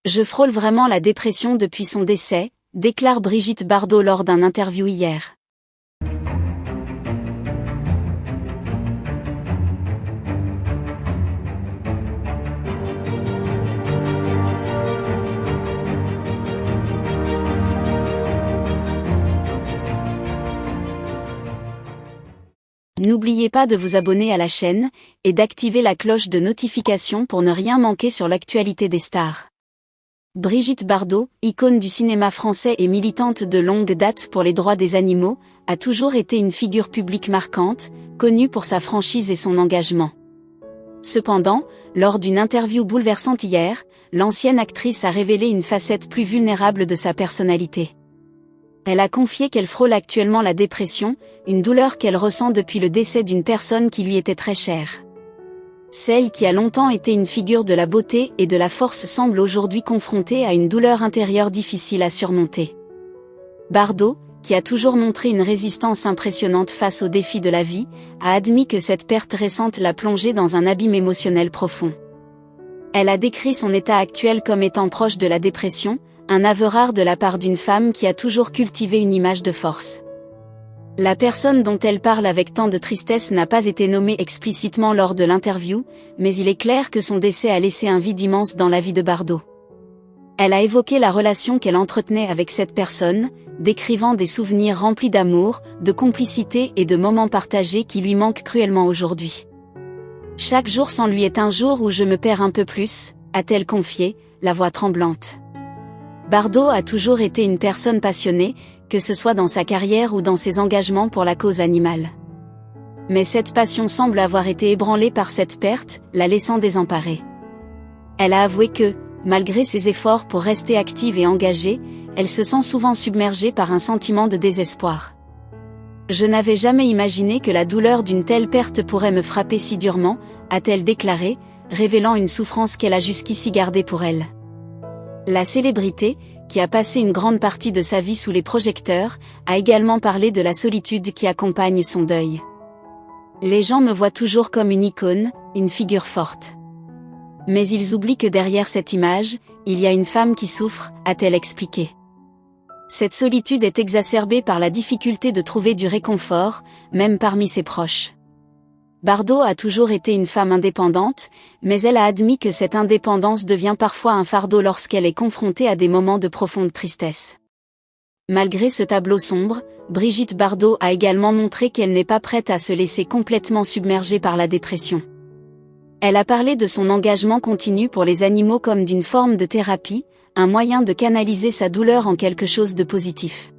Je frôle vraiment la dépression depuis son décès, déclare Brigitte Bardot lors d'un interview hier. N'oubliez pas de vous abonner à la chaîne, et d'activer la cloche de notification pour ne rien manquer sur l'actualité des stars. Brigitte Bardot, icône du cinéma français et militante de longue date pour les droits des animaux, a toujours été une figure publique marquante, connue pour sa franchise et son engagement. Cependant, lors d'une interview bouleversante hier, l'ancienne actrice a révélé une facette plus vulnérable de sa personnalité. Elle a confié qu'elle frôle actuellement la dépression, une douleur qu'elle ressent depuis le décès d'une personne qui lui était très chère. Celle qui a longtemps été une figure de la beauté et de la force semble aujourd'hui confrontée à une douleur intérieure difficile à surmonter. Bardot, qui a toujours montré une résistance impressionnante face aux défis de la vie, a admis que cette perte récente l'a plongée dans un abîme émotionnel profond. Elle a décrit son état actuel comme étant proche de la dépression, un aveu rare de la part d'une femme qui a toujours cultivé une image de force. La personne dont elle parle avec tant de tristesse n'a pas été nommée explicitement lors de l'interview, mais il est clair que son décès a laissé un vide immense dans la vie de Bardot. Elle a évoqué la relation qu'elle entretenait avec cette personne, décrivant des souvenirs remplis d'amour, de complicité et de moments partagés qui lui manquent cruellement aujourd'hui. « Chaque jour sans lui est un jour où je me perds un peu plus », a-t-elle confié, la voix tremblante. Bardot a toujours été une personne passionnée, que ce soit dans sa carrière ou dans ses engagements pour la cause animale. Mais cette passion semble avoir été ébranlée par cette perte, la laissant désemparée. Elle a avoué que, malgré ses efforts pour rester active et engagée, elle se sent souvent submergée par un sentiment de désespoir. « Je n'avais jamais imaginé que la douleur d'une telle perte pourrait me frapper si durement », a-t-elle déclaré, révélant une souffrance qu'elle a jusqu'ici gardée pour elle. La célébrité, qui a passé une grande partie de sa vie sous les projecteurs, a également parlé de la solitude qui accompagne son deuil. « Les gens me voient toujours comme une icône, une figure forte. Mais ils oublient que derrière cette image, il y a une femme qui souffre », a-t-elle expliqué. Cette solitude est exacerbée par la difficulté de trouver du réconfort, même parmi ses proches. Bardot a toujours été une femme indépendante, mais elle a admis que cette indépendance devient parfois un fardeau lorsqu'elle est confrontée à des moments de profonde tristesse. Malgré ce tableau sombre, Brigitte Bardot a également montré qu'elle n'est pas prête à se laisser complètement submerger par la dépression. Elle a parlé de son engagement continu pour les animaux comme d'une forme de thérapie, un moyen de canaliser sa douleur en quelque chose de positif.